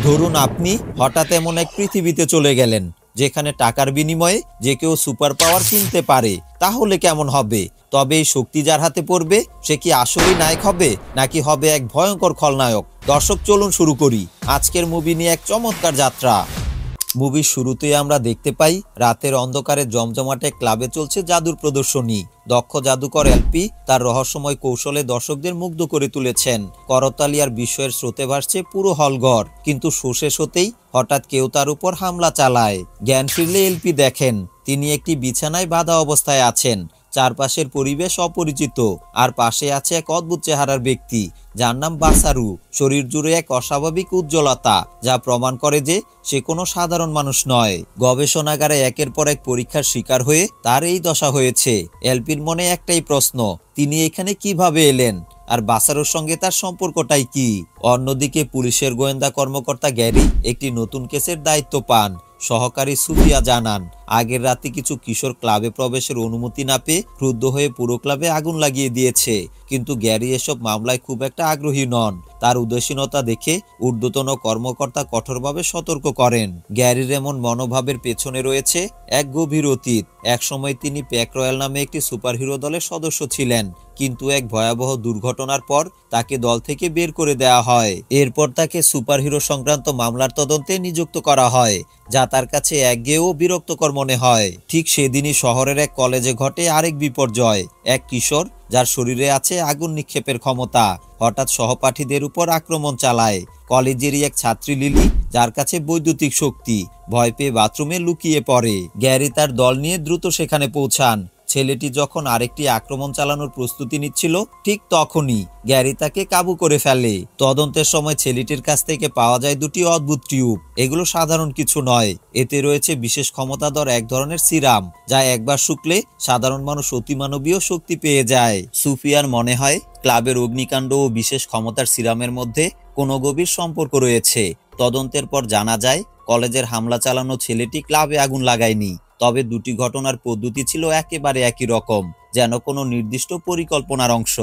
ধরুন আপনি হঠাৎ এমন এক পৃথিবীতে চলে গেলেন যেখানে টাকার বিনিময়ে যে কেউ সুপার পাওয়ার কিনতে পারে, তাহলে কেমন হবে? তবে এই শক্তি যার হাতে পড়বে সে কি আসলেই নায়ক হবে নাকি হবে এক ভয়ঙ্কর খলনায়ক? দর্শক চলুন শুরু করি আজকের মুভি নিয়ে এক চমৎকার যাত্রা। মুভির শুরুতেই আমরা দেখতে পাই রাতের অন্ধকারে জমজমাটে ক্লাবে চলছে জাদুর প্রদর্শনী। দক্ষ জাদুকর এলপি তার রহস্যময় কৌশলে দর্শকদের মুগ্ধ করে তুলেছেন। করতালি আর বিস্ময়ের স্রোতে ভাসছে পুরো হলঘর। কিন্তু শো শেষ হতেই হঠাৎ কেউ তার উপর হামলা চালায়। জ্ঞান ফিরলে এলপি দেখেন তিনি একটি বিছানায় বাঁধা অবস্থায় আছেন। চারপাশের পরিবেশ অপরিচিত, আর পাশে আছে এক অদ্ভুত চেহারার ব্যক্তি যার নাম বাসারু। শরীর জুড়ে এক অস্বাভাবিক উজ্জ্বলতা যা প্রমাণ করে যে সে কোনো সাধারণ মানুষ নয়। গবেষণাগারে একের পর এক পরীক্ষার শিকার হয়ে তার এই দশা হয়েছে। এলপির মনে একটাই প্রশ্ন, তিনি এখানে কিভাবে এলেন আর বাসারুর সঙ্গে তার সম্পর্কটাই কি? অন্যদিকে পুলিশের গোয়েন্দা কর্মকর্তা গ্যারি একটি নতুন কেসের দায়িত্ব পান। সহকারী সুফিয়া জানান আগের রাতে কিছু কিশোর ক্লাবে প্রবেশের অনুমতি না পেয়ে ক্রুদ্ধ হয়ে পুরো ক্লাবে আগুন লাগিয়ে দিয়েছে। কিন্তু গ্যারি এসব মামলায় খুব একটা আগ্রহী নন। তার উদাসীনতা দেখে ঊর্ধ্বতন কর্মকর্তা কঠোরভাবে সতর্ক করেন। গ্যারির এমন মনোভাবের পেছনে রয়েছে এক গভীর অতীত। একসময় তিনি প্যাক রয়্যাল নামে একটি সুপারহিরো দলের সদস্য ছিলেন, কিন্তু এক ভয়াবহ দুর্ঘটনার পর তাকে দল থেকে বের করে দেওয়া হয়। এরপর তাকে সুপারহিরো সংক্রান্ত মামলার তদন্তে নিযুক্ত করা হয়, যা তার কাছে একঘেয়ে ও বিরক্তকর মনে হয়। ঠিক সেদিনই শহরের এক কলেজে ঘটে আরেক বিপর্যয়। এক কিশোর যার শরীরে আছে আগুন নিক্ষেপের ক্ষমতা হঠাৎ সহপাঠীদের উপর আক্রমণ চালায়। কলেজেরই এক ছাত্রী লিলি, যার কাছে বৈদ্যুতিক শক্তি, ভয় পেয়ে বাথরুমে লুকিয়ে পড়ে। গ্যারি তার দল নিয়ে দ্রুত সেখানে পৌঁছান। ছেলেটি যখন আরেকটি আক্রমণ চালানোর প্রস্তুতি নিচ্ছিল, ঠিক তখনই গ্যারি তাকে কাবু করে ফেলে। তদন্তের সময় ছেলেটির কাছ থেকে পাওয়া যায় দুটি অদ্ভুত টিউব। এগুলো সাধারণ কিছু নয়, এতে রয়েছে বিশেষ ক্ষমতাধর এক ধরনের সিরাম, যা একবার শুকলে সাধারণ মানুষ অতিমানবীয় শক্তি পেয়ে যায়। সুফিয়ার মনে হয় ক্লাবের অগ্নিকাণ্ড ও বিশেষ ক্ষমতার সিরামের মধ্যে কোনো গভীর সম্পর্ক রয়েছে। তদন্তের পর জানা যায় কলেজের হামলা চালানো ছেলেটি ক্লাবে আগুন লাগায়নি, তবে দুটি ঘটনার পদ্ধতি ছিল একেবারে একই রকম, যেন কোনো নির্দিষ্ট পরিকল্পনার অংশ।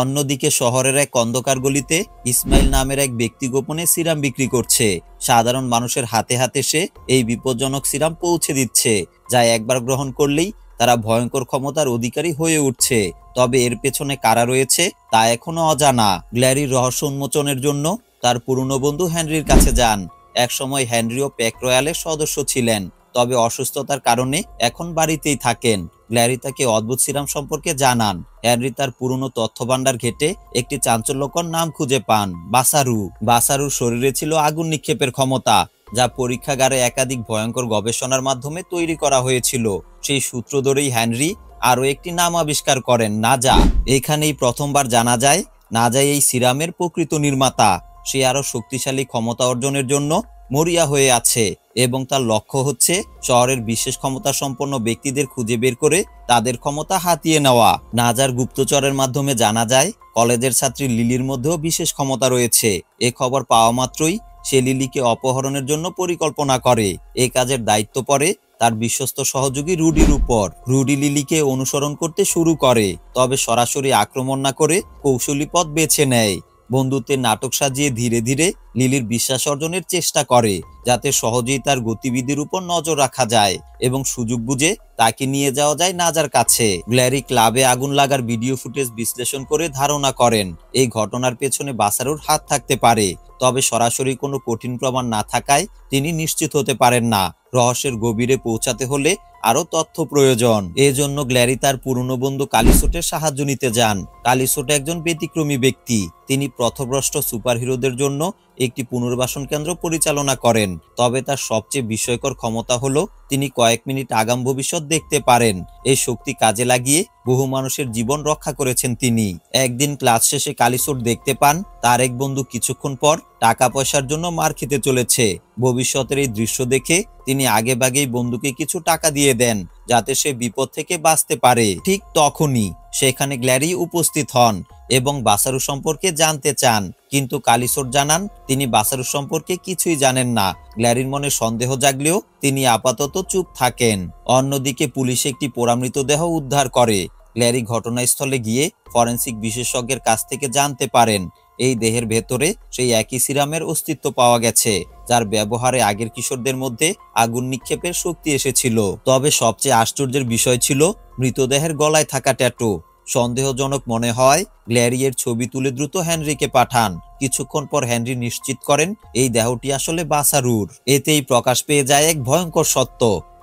অন্যদিকে শহরের এক অন্ধকার গলিতে ইসমাইল নামের এক ব্যক্তি গোপনে সিরাম বিক্রি করছে। সাধারণ মানুষের হাতে হাতে সে এই বিপজ্জনক সিরাম পৌঁছে দিচ্ছে, যা একবার গ্রহণ করলেই তারা ভয়ঙ্কর ক্ষমতার অধিকারী হয়ে উঠছে। তবে এর পেছনে কারা রয়েছে তা এখনো অজানা। গ্যারির রহস্য উন্মোচনের জন্য তার পুরনো বন্ধু হেনরির কাছে যান। একসময় হেনরিও প্যাক রয়্যালের সদস্য ছিলেন, তবে অসুস্থতার কারণে এখন বাড়িতেই থাকেন। গ্যারি তাকে অদ্ভুত সিরাম সম্পর্কে জানান। হেনরি তার পুরনো তথ্য ভান্ডার ঘেটে একটি চাঞ্চল্যকর নাম খুঁজে পান, বাসারু। বাসারুর শরীরে ছিল আগুন নিক্ষেপের ক্ষমতা, যা পরীক্ষাগারে একাধিক ভয়ঙ্কর গবেষণার মাধ্যমে তৈরি করা হয়েছিল। সেই সূত্র ধরেই হেনরি আরও একটি নাম আবিষ্কার করেন, নাজা। এখানেই প্রথমবার জানা যায় নাজা এই সিরামের প্রকৃত নির্মাতা। সে আরও শক্তিশালী ক্ষমতা অর্জনের জন্য মরিয়া হয়ে আছে এবং তার লক্ষ্য হচ্ছে শহরের বিশেষ ক্ষমতা সম্পন্ন ব্যক্তিদের খুঁজে বের করে তাদের ক্ষমতা হাতিয়ে নেওয়া। নাজার গুপ্তচরের মাধ্যমে জানা যায় কলেজের ছাত্রী লিলির মধ্যেও বিশেষ ক্ষমতা রয়েছে। এ খবর পাওয়া মাত্রই সে লিলিকে অপহরণের জন্য পরিকল্পনা করে। এই কাজের দায়িত্ব পড়ে তার বিশ্বস্ত সহযোগী রুডির উপর। রুডি লিলিকে অনুসরণ করতে শুরু করে, তবে সরাসরি আক্রমণ না করে কৌশলী পথ বেছে নেয়। বন্ধুত্বের নাটক সাজিয়ে ধীরে ধীরে লিলির বিশ্বাস অর্জনের চেষ্টা করে, যাতে সহজেই তার গতিবিধির উপর নজর রাখা যায় এবং সুযোগ বুঝে তাকে নিয়ে যাওয়া যায় নাজার কাছে। গ্যারি ক্লাবে আগুন লাগার ভিডিও ফুটেজ বিশ্লেষণ করে ধারণা করেন এই ঘটনার পেছনে বাসারুর হাত থাকতে পারে, তবে সরাসরি কোনো কঠিন প্রমাণ না থাকায় তিনি নিশ্চিত হতে পারেন না। রহস্যের গভীরে পৌঁছাতে হলে আরো তথ্য প্রয়োজন। এজন্য গ্যারি তার পুরনো বন্ধু কালিসোটের সাহায্য নিতে যান। কালিসোট একজন ব্যতিক্রমী ব্যক্তি। তিনি পথভ্রষ্ট সুপারহিরোদের জন্য একটি পুনর্বাসন কেন্দ্র পরিচালনা করেন, তবে তার সবচেয়ে বিস্ময়কর ক্ষমতা হলো তিনি কয়েক মিনিট আগাম ভবিষ্যৎ দেখতে পারেন। এই শক্তি কাজে লাগিয়ে বহু মানুষের জীবন রক্ষা করেছেন তিনি। একদিন ক্লাস শেষে কালিসোট দেখতে পান তার এক বন্ধু কিছুক্ষণ পর টাকা পয়সার জন্য মার খেতে চলেছে। ভবিষ্যতের এই দৃশ্য দেখে তিনি আগেভাগেই বন্ধুকে কিছু টাকা দিয়ে দেন, যাতে সে বিপদ থেকে বাঁচতে পারে। ঠিক তখনই সেখানে গ্যারি উপস্থিত হন এবং বাসারু সম্পর্কে জানতে চান, কিন্তু কালিসোট জানান তিনি বাসারু সম্পর্কে কিছুই জানেন না। গ্যারির মনে সন্দেহ জাগলেও তিনি আপাতত চুপ থাকেন। অন্যদিকে পুলিশ একটি পোড়া মৃতদেহ উদ্ধার করে। গ্যারি ঘটনাস্থলে গিয়ে ফরেনসিক বিশেষজ্ঞের কাছ থেকে জানতে পারেন এই দেহের ভেতরে সেই একই সিরামের অস্তিত্ব পাওয়া গেছে, যার ব্যবহারে আগের কিশোরদের মধ্যে আগুন নিক্ষেপের শক্তি এসেছিল। তবে সবচেয়ে আশ্চর্যের বিষয় ছিল মৃতদেহের গলায় থাকা ট্যাটু। সন্দেহজনক মনে হয় গ্ল্যারি এর ছবি তুলে দ্রুত হেনরিকে পাঠান। কিছুক্ষণ পর হেনরি নিশ্চিত করেন এই দেহটি আসলে বাসারুর। এতেই প্রকাশ পেয়ে যায় এক ভয়ঙ্কর সত্য,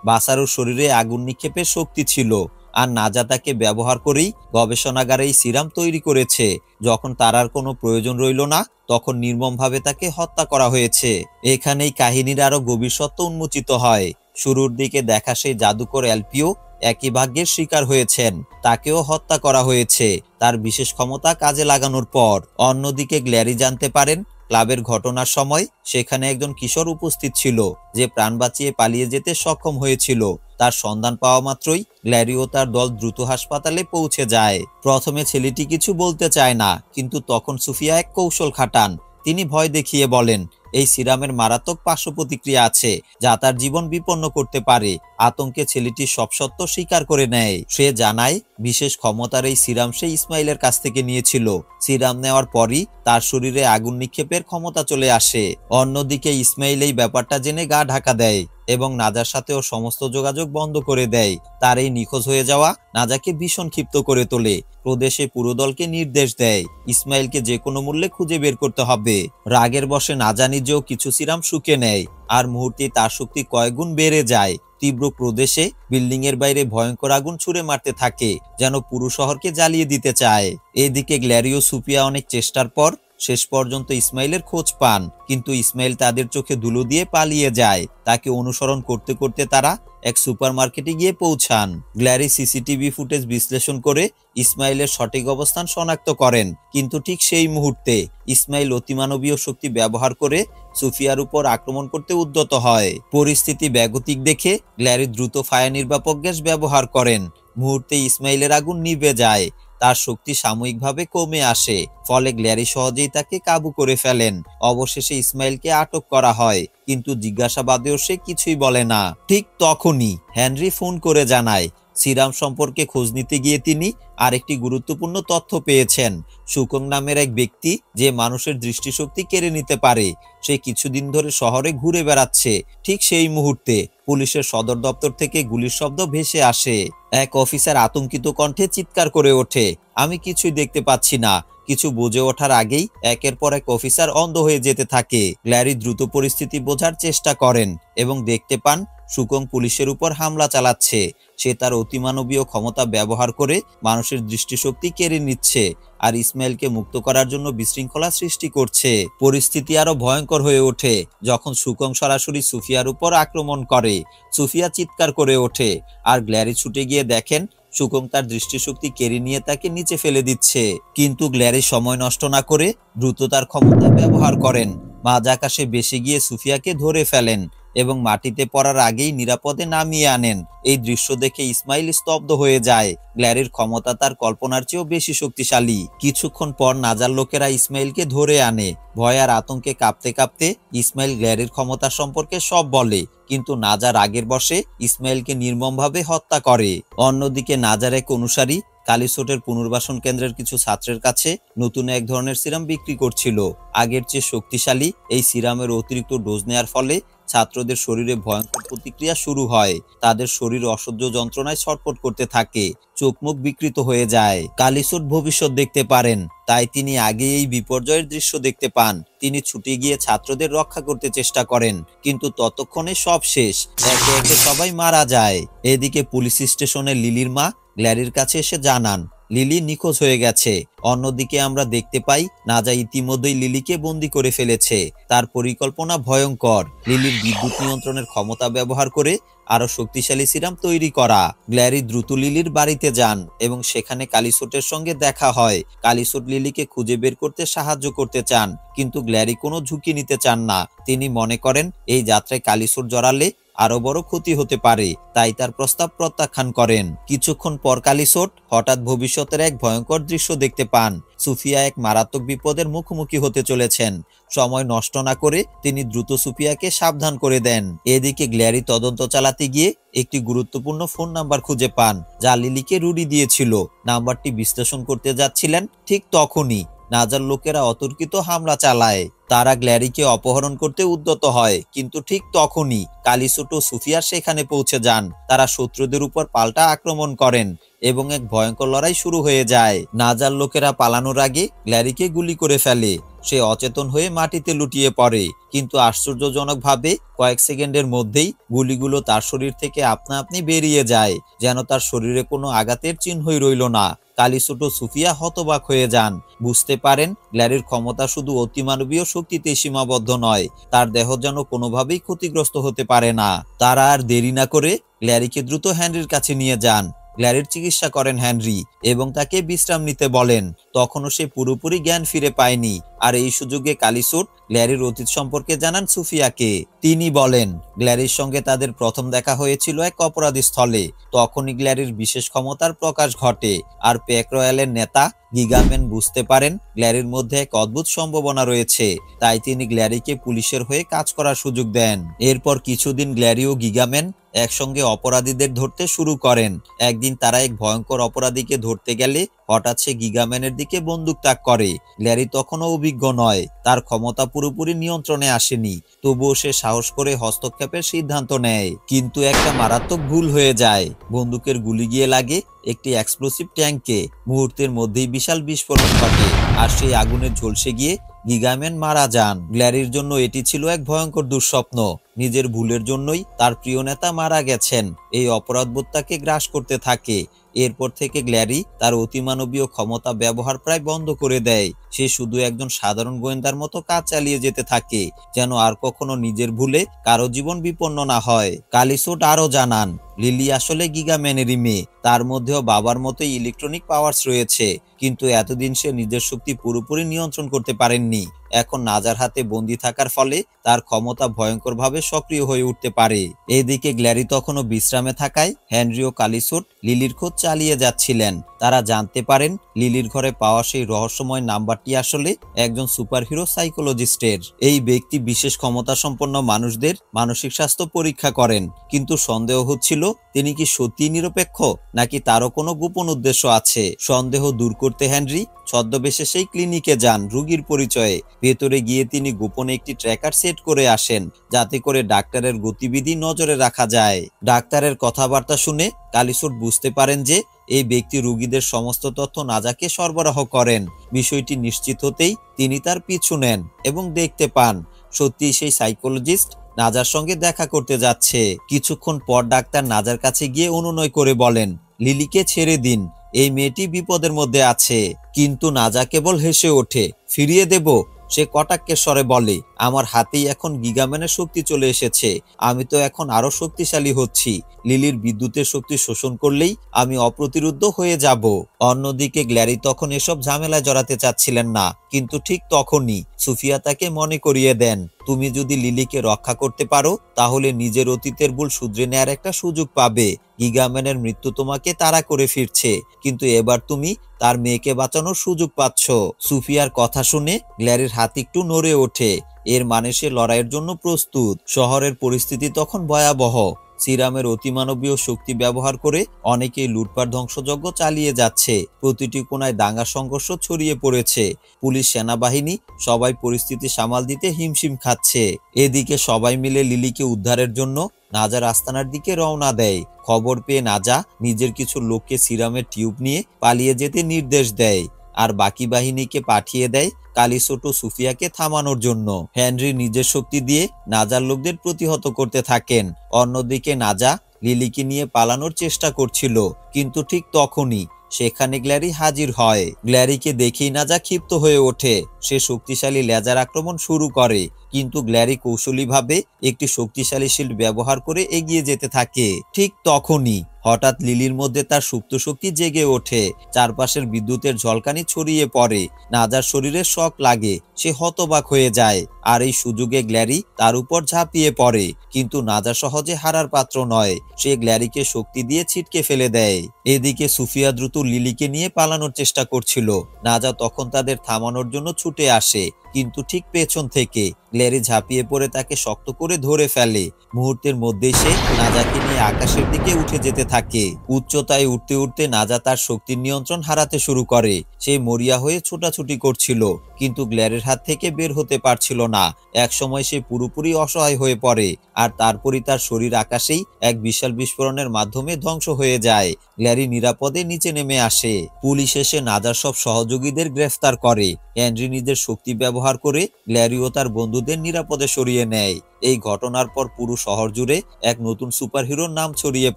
বাসারুর শরীরে আগুন নিক্ষেপের শক্তি ছিল, আর নাজা তাকে ব্যবহার করেই গবেষণাগারে এই সিরাম তৈরি করেছে। যখন তার আর কোনো প্রয়োজন রইল না, তখন নির্মমভাবে তাকে হত্যা করা হয়েছে। এখানেই কাহিনীর আরো গভীর সত্য উন্মোচিত হয়। শুরুর দিকে দেখা সেই জাদুকর এলপিও একই ভাগ্যের শিকার হয়েছেন, তাকেও হত্যা করা হয়েছে তার বিশেষ ক্ষমতা কাজে লাগানোর পর। অন্যদিকে গ্ল্যারি জানতে পারেন ক্লাবের ঘটনার সময় সেখানে একজন কিশোর উপস্থিত ছিল যে প্রাণ বাঁচিয়ে পালিয়ে যেতে সক্ষম হয়েছিল। তার সন্ধান পাওয়া মাত্রই গ্ল্যারি ও তার দল দ্রুত হাসপাতালে পৌঁছে যায়। প্রথমে ছেলেটি কিছু বলতে চায় না, কিন্তু তখন সুফিয়া এক কৌশল খাটান। তিনি ভয় দেখিয়ে বলেন এই সিরামের মারাত্মক পার্শ্ব প্রতিক্রিয়া আছে যা তার জীবন বিপন্ন করতে পারে। আতঙ্কে ছেলেটি সব সত্য স্বীকার করে নেয়। সে জানায় বিশেষ ক্ষমতার এই সিরাম সে ইসমাইলের কাছ থেকে নিয়েছিল। সিরাম নেওয়ার পরই তার শরীরে আগুন নিক্ষেপের ক্ষমতা চলে আসে। অন্যদিকে ইসমাইল এই ব্যাপারটা জেনে গা ঢাকা দেয় এবং নাজার সাথেও সমস্ত যোগাযোগ বন্ধ করে দেয়। তার এই নিখোঁজ হয়ে যাওয়া নাজাকে ভীষণ ক্ষিপ্ত করে তোলে। প্রদেশে পুরো দলকে নির্দেশ দেয় ইসমাইলকে যে কোনো মূল্যে খুঁজে বের করতে হবে। রাগের বশে নাজা নিজেও কিছু সিরাম শুকে নেয়, আর মুহূর্তে তার শক্তি কয়েকগুণ বেড়ে যায়। তীব্র প্রদেশে বিল্ডিং এর বাইরে ভয়ঙ্কর আগুন ছুড়ে মারতে থাকে, যেন পুরো শহরকে জ্বালিয়ে দিতে চায়। এদিকে গ্ল্যারি ও সুফিয়া অনেক চেষ্টার পর শেষ পর্যন্ত ইসমাইলের খোঁজ পান, কিন্তু ইসমাইল তাদের চোখে ধুলো দিয়ে পালিয়ে যায়। তাকে অনুসরণ করতে করতে তারা এক সুপারমার্কেটে গিয়ে পৌঁছান। গ্ল্যারি সিসিটিভি ফুটেজ বিশ্লেষণ করে ইসমাইলের সঠিক অবস্থান শনাক্ত করেন, কিন্তু ঠিক সেই মুহূর্তে ইসমাইল অতিমানবীয় শক্তি ব্যবহার করে সুফিয়ার উপর আক্রমণ করতে উদ্যত হয়। পরিস্থিতি বেগতিক দেখে গ্ল্যারি দ্রুত ফায়ার নির্বাপক গ্যাস ব্যবহার করেন। মুহূর্তে ইসমাইলের আগুন নিভে যায়, তার শক্তি সাময়িকভাবে কমে আসে। ফলে গ্ল্যারি সহজেই তাকে কাবু করে ফেলেন। অবশেষে ইসমাইলকে আটক করা হয়, কিন্তু জিজ্ঞাসাবাদেও সে কিছুই বলে না। ঠিক তখনই হেনরি ফোন করে জানায় সিরাম সম্পর্কে খোঁজ নিতে গিয়ে তিনি আরেকটি গুরুত্বপূর্ণ তথ্য পেয়েছেন। সুকং নামের এক ব্যক্তি যে মানুষের দৃষ্টিশক্তি কেড়ে নিতে পারে, সে কিছুদিন ধরে শহরে ঘুরে বেড়াচ্ছে। ঠিক সেই মুহূর্তে পুলিশের সদর দপ্তর থেকে গুলির শব্দ ভেসে আসে। এক অফিসার আতঙ্কিত কণ্ঠে চিৎকার করে ওঠে, আমি কিছুই দেখতে পাচ্ছি না। কিছু বুঝে ওঠার আগেই একের পর এক অফিসার অন্ধ হয়ে যেতে থাকে। গ্ল্যারি দ্রুত পরিস্থিতি বোঝার চেষ্টা করেন এবং দেখতে পান সুকং পুলিশের উপর হামলা চালাচ্ছে। সে তার অতিমানবীয় ক্ষমতা ব্যবহার করে মানুষের দৃষ্টিশক্তি কেড়ে নিচ্ছে আর ইসমাইলকে মুক্ত করার জন্য বিশৃঙ্খলা সৃষ্টি করছে। পরিস্থিতি আরো ভয়ঙ্কর হয়ে ওঠে যখন সুকং সরাসরি সুফিয়ার উপর আক্রমণ করে। সুফিয়া চিৎকার করে ওঠে আর গ্ল্যারি ছুটে গিয়ে দেখেন সুকং তার দৃষ্টিশক্তি কেড়ে নিয়ে তাকে নিচে ফেলে দিচ্ছে। কিন্তু গ্ল্যারি সময় নষ্ট না করে দ্রুত তার ক্ষমতা ব্যবহার করেন। মাঝ আকাশে বেশি গিয়ে সুফিয়াকে ধরে ফেলেন এবং মাটিতে পড়ার আগেই নিরাপদে নামিয়ে আনেন। এই দৃশ্য দেখে ইসমাইল স্তব্ধ হয়ে যায়। গ্ল্যারির ক্ষমতা তার কল্পনার চেয়েও বেশি শক্তিশালী। কিছুক্ষণ পর নাজার লোকেরা ইসমাইলকে ধরে আনে। ভয় আর আতঙ্কে কাঁপতে কাঁপতে ইসমাইল গ্ল্যারির ক্ষমতা সম্পর্কে সব বলে, কিন্তু নাজার আগের বসে ইসমাইলকে নির্মমভাবে হত্যা করে। অন্যদিকে নাজার এক অনুসারী কালিসোটের পুনর্বাসন কেন্দ্রের কিছু ছাত্রের কাছে নতুন এক ধরনের সিরাম বিক্রি করছিল। আগের চেয়ে শক্তিশালী এই সিরামের অতিরিক্ত ডোজ নেয়ার ফলে ছাত্রদের শরীরে ভয়ঙ্কর প্রতিক্রিয়া শুরু হয়। তাদের শরীর অসহ্য যন্ত্রণায় ছটফট করতে থাকে, চোখ মুখ বিকৃত হয়ে যায়। কালিসোট ভবিষ্যৎ দেখতে পারেন, তাই তিনি আগে এই বিপর্যয়ের দৃশ্য দেখতে পান। তিনি ছুটে গিয়ে ছাত্রদের রক্ষা করতে চেষ্টা করেন, কিন্তু ততক্ষণে সব শেষ। একে একে সবাই মারা যায়। এদিকে পুলিশ স্টেশনে লিলির মা গ্ল্যারির কাছে এসে জানান লিলি নিখোঁজ হয়ে গেছে। অন্যদিকে আমরা দেখতে পাই নাজা ইতিমধ্যেই লিলিকে বন্দী করে ফেলেছে। তার পরিকল্পনা ভয়ঙ্কর, লিলির বিদ্যুৎ নিয়ন্ত্রণের ক্ষমতা ব্যবহার করে আরো শক্তিশালী সিরাম তৈরি করা। গ্ল্যারি দ্রুত লিলির বাড়িতে যান এবং সেখানে কালিসোটের সঙ্গে দেখা হয়। কালিসোট লিলিকে খুঁজে বের করতে সাহায্য করতে চান, কিন্তু গ্ল্যারি কোনো ঝুঁকি নিতে চান না। তিনি মনে করেন এই যাত্রায় কালিসোট জড়ালে আরো বড় ক্ষতি হতে পারে, তাই তার প্রস্তাব প্রত্যাখ্যান করেন। কিছুক্ষণ পর কালিসোট হঠাৎ ভবিষ্যতের এক ভয়ঙ্কর দৃশ্য দেখতে পান। সুফিয়া এক মারাত্মক বিপদের মুখোমুখি হতে চলেছেন। সময় নষ্ট না করে তিনি দ্রুত সুফিয়াকে সাবধান করে দেন। এদিকে গ্ল্যারি তদন্ত চালাতে গিয়ে একটি গুরুত্বপূর্ণ ফোন নাম্বার খুঁজে পান যা লিলিকে রুডি দিয়েছিল। নাম্বারটি বিশ্লেষণ করতে যাচ্ছিলেন, ঠিক তখনই নাজার লোকেরা অতর্কিত হামলা চালায়। তারা গ্ল্যারিকে অপহরণ করতে উদ্যত হয়, কিন্তু ঠিক তখনই কালিসুট ও সুফিয়া সেখানে পৌঁছে যান। তারা শত্রুদের উপর পাল্টা আক্রমণ করেন এবং এক ভয়ঙ্কর লড়াই শুরু হয়ে যায়। নাজার লোকেরা পালানোর আগে গ্ল্যারিকে গুলি করে ফেলে। সে অচেতন হয়ে মাটিতে লুটিয়ে পড়ে, কিন্তু আশ্চর্যজনকভাবে কয়েক সেকেন্ডের মধ্যেই গুলিগুলো তার শরীর থেকে আপনা আপনি বেরিয়ে যায়, যেন তার শরীরে কোনো আঘাতের চিহ্নই রইল না। কালিসুট ও সুফিয়া হতবাক হয়ে যান, বুঝতে পারেন গ্ল্যারির ক্ষমতা শুধু অতিমানবীয় শক্তিতে সীমাবদ্ধ নয়, তার দেহ যেন কোনোভাবেই ক্ষতিগ্রস্ত হতে পারে না। তারা আর দেরি না করে গ্ল্যারিকে দ্রুত হেনরির কাছে নিয়ে যান। গ্ল্যারির চিকিৎসা করেন হেনরি এবং তাকে বিশ্রাম নিতে বলেন। তখনও সে পুরোপুরি জ্ঞান ফিরে পায়নি, আর এই সুযোগে কালিসুট গ্ল্যারির অতীত সম্পর্কে জানান সুফিয়াকে। তিনি বলেন গ্ল্যারির সঙ্গে তাদের প্রথম দেখা হয়েছিল এক অপরাধী স্থলে। তখনই গ্ল্যারির বিশেষ ক্ষমতার প্রকাশ ঘটে, আর প্যাক রয়্যালের নেতা গিগাম্যান বুঝতে পারেন গ্ল্যারির মধ্যে এক অদ্ভুত সম্ভাবনা রয়েছে, তাই তিনি গ্ল্যারিকে পুলিশের হয়ে কাজ করার সুযোগ দেন। এরপর কিছুদিন গ্ল্যারি ও গিগাম্যান একসঙ্গে অপরাধীদের ধরতে শুরু করেন। একদিন তারা এক ভয়ঙ্কর অপরাধীকে ধরতে গেলে হঠাৎ সে গিগাম্যানের দিকে বন্দুক তাক করে। গ্ল্যারি তখনও অভিজ্ঞ নয়, তার ক্ষমতা পুরোপুরি নিয়ন্ত্রণে আসেনি, তবুও সে সাহস করে হস্তক্ষেপের সিদ্ধান্ত নেয়। কিন্তু একটা মারাত্মক ভুল হয়ে যায়। বন্দুকের গুলি গিয়ে লাগে একটি এক্সপ্লোসিভ ট্যাঙ্কে। মুহূর্তের মধ্যেই বিশাল বিস্ফোরণ ঘটে, আর সেই আগুনে ঝলসে গিয়ে গিগাম্যান মারা যান। গ্ল্যারির জন্য এটি ছিল এক ভয়ঙ্কর দুঃস্বপ্ন। নিজের ভুলের জন্যই তার প্রিয় নেতা মারা গেছেন, এই অপরাধবোধ তাকে গ্রাস করতে থাকে। এরপর থেকে গ্ল্যারি তার অতিমানবীয় ক্ষমতা ব্যবহার প্রায় বন্ধ করে দেয়। সে শুধু একজন সাধারণ গোয়েন্দার মতো কাজ চালিয়ে যেতে থাকে, যেন আর কখনো নিজের ভুলে কারো জীবন বিপন্ন না হয়। কালিসুট আরও জানান লিলি আসলে গিগাম্যানেরই মেয়ে, তার মধ্যেও বাবার মতোই ইলেকট্রনিক পাওয়ার্স রয়েছে, কিন্তু এতদিন সে নিজের শক্তি পুরোপুরি নিয়ন্ত্রণ করতে পারেননি। এখন নাজার হাতে বন্দী থাকার ফলে তার ক্ষমতা ভয়ঙ্করভাবে সক্রিয় হয়ে উঠতে পারে। এদিকে গ্ল্যারি তখনও বিশ্রামে থাকায় হেনরি ও কালিসুট লিলির খোঁজ চালিয়ে যাচ্ছিলেন। তারা জানতে পারেন লিলির ঘরে পাওয়া সেই রহস্যময় নাম্বারটি আসলে একজন সুপারহিরো সাইকোলজিস্টের। এই ব্যক্তি বিশেষ ক্ষমতা সম্পন্ন মানুষদের মানসিক স্বাস্থ্য পরীক্ষা করেন, কিন্তু সন্দেহ হচ্ছিল তিনি কি সত্যি নিরপেক্ষ নাকি তারও কোনো গোপন উদ্দেশ্য আছে। সন্দেহ দূর করতে হেনরি ছদ্মবেশে সেই ক্লিনিকে যান রোগীর পরিচয়ে। ভেতরে গিয়ে তিনি গোপনে একটি ট্র্যাকার সেট করে আসেন, যাতে করে ডাক্তারের গতিবিধি নজরে রাখা যায়। ডাক্তারের কথাবার্তা শুনে কালিসুট বুঝতে পারেন যে এই ব্যক্তি রোগীদের সমস্ত তথ্য নাজাকে সরবরাহ করেন। বিষয়টি নিশ্চিত হতেই তিনি তার পিছু নেন এবং দেখতে পান সত্যি সেই সাইকোলজিস্ট নাজার সঙ্গে দেখা করতে যাচ্ছে। কিছুক্ষণ পর ডাক্তার নাজার কাছে গিয়ে অনুনয় করে বলেন লিলিকে ছেড়ে দিন, এই মেয়েটি বিপদের মধ্যে আছে। কিন্তু নাজা কেবল হেসে ওঠে, ফিরিয়ে দেব। সে কটাক্ষের স্বরে বলে আমার হাতেই এখন গিগাম্যানের শক্তি চলে এসেছে, আমি তো এখন আরো শক্তিশালী হচ্ছি। লিলির বিদ্যুতের শক্তি শোষণ করলেই আমি অপ্রতিরোধ্য হয়ে যাব। অন্যদিকে গ্ল্যারি তখন এসব ঝামেলায় জড়াতে চাচ্ছিলেন না, কিন্তু ঠিক তখনই সুফিয়া তাকে মনে করিয়ে দেন তুমি যদি লিলিকে রক্ষা করতে পারো তাহলে নিজের অতীতের ভুল শুধরে নেয়ার একটা সুযোগ পাবে। গিগাম্যানের মৃত্যু তোমাকে তাড়া করে ফিরছে, কিন্তু এবার তুমি তার মেয়েকে বাঁচানোর সুযোগ পাচ্ছ। সুফিয়ার কথা শুনে গ্ল্যারির হাত একটু নড়ে ওঠে, এর মানে সে লড়াইয়ের জন্য প্রস্তুত। শহরের পরিস্থিতি তখন ভয়াবহ। সিরামের অতিমানবীয় শক্তি ব্যবহার করে অনেকেই লুটপাট ধ্বংসযজ্ঞ চালিয়ে যাচ্ছে। প্রতিটি কোনায় দাঙ্গা সংঘর্ষ ছড়িয়ে পড়েছে। পুলিশ, সেনাবাহিনী সবাই পরিস্থিতি সামাল দিতে হিমশিম খাচ্ছে। এদিকে সবাই মিলে লিলিকে উদ্ধারের জন্য নাজার আস্তানার দিকে রওনা দেয়। খবর পেয়ে নাজা নিজের কিছু লোককে সিরামের টিউব নিয়ে পালিয়ে যেতে নির্দেশ দেয়, আর বাকি বাহিনীকে পাঠিয়ে দেয় কালিসুট ও সুফিয়াকে থামানোর জন্য। হেনরি নিজের শক্তি দিয়ে নাজার লোকদের প্রতিহত করতে থাকেন। অন্যদিকে নাজা লিলিকে নিয়ে পালানোর চেষ্টা করছিল, কিন্তু ঠিক তখনই সেখানে গ্ল্যারি হাজির হয়। গ্ল্যারিকে দেখেই নাজা ক্ষিপ্ত হয়ে ওঠে। সে শক্তিশালী লেজার আক্রমণ শুরু করে, কিন্তু গ্ল্যারি কৌশলীভাবে একটি শক্তিশালী শিল্ড ব্যবহার করে এগিয়ে যেতে থাকে। ঠিক তখনই হঠাৎ লিলির মধ্যে তার সুপ্ত শক্তি জেগে ওঠে। চারপাশের বিদ্যুতের ঝলকানি ছড়িয়ে পড়ে। নাজার শরীরে শক লাগে, সে হতবাক হয়ে যায়, আর এই সুযোগে গ্ল্যারি তার উপর ঝাঁপিয়ে পড়ে। কিন্তু নাজা সহজে হারার পাত্র নয়, সে গ্ল্যারিকে শক্তি দিয়ে ছিটকে ফেলে দেয়। এদিকে সুফিয়া দ্রুত লিলিকে নিয়ে পালানোর চেষ্টা করছিল। নাজা তখন তাদের থামানোর জন্য ছুটে আসে, কিন্তু ঠিক পেছন থেকে গ্ল্যারি ঝাঁপিয়ে পড়ে তাকে শক্ত করে ধরে ফেলে। মুহূর্তের মধ্যেই সে নাজাকে নিয়ে আকাশের দিকে উঠে যেতে থাকে। উচ্চতায় উঠতে উঠতে নাজা তার শক্তির নিয়ন্ত্রণ হারাতে শুরু করে। সে মরিয়া হয়ে ছোটাছুটি করছিল, কিন্তু গ্ল্যারের হাত থেকে বের হতে পারছিল না। একসময় সে পুরোপুরি অসহায় হয়ে পড়ে, আর তারপরই তার শরীর আকাশেই এক বিশাল বিস্ফোরণের মাধ্যমে ধ্বংস হয়ে যায়। গ্ল্যারি নিরাপদে নিচে নেমে আসে। পুলিশ এসে নাজার সব সহযোগীদের গ্রেফতার করে। হেনরি নিজের শক্তি ব্যবহার করে গ্ল্যারি ও তার বন্ধুদের নিরাপদে সরিয়ে নেয়। এই ঘটনার পর পুরো শহর জুড়ে এক নতুন সুপারহিরোর নাম ছড়িয়ে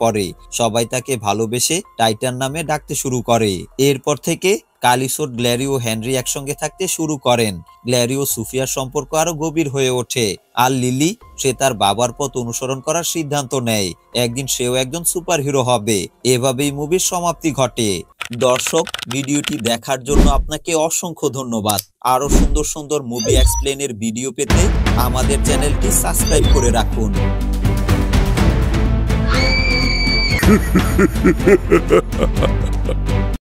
পড়ে। সবাই তাকে ভালোবেসে টাইটান নামে ডাকতে শুরু করে। এরপর থেকে কালিসোর, গ্ল্যারি ও হেনরি একসঙ্গে থাকতে শুরু করেন। গ্ল্যারি ও সুফিয়ার সম্পর্ক আরো গভীর হয়ে ওঠে। আর লিলি, সে তার বাবার পথ অনুসরণ করার সিদ্ধান্ত নেয়। একদিন সেও একজন সুপারহিরো হবে। এভাবেই মুভির সমাপ্তি ঘটে। দর্শক, ভিডিওটি দেখার জন্য আপনাকে অসংখ্য ধন্যবাদ। আরো সুন্দর সুন্দর মুভি এক্সপ্লেনের ভিডিও পেতে আমাদের চ্যানেলটি সাবস্ক্রাইব করে রাখুন।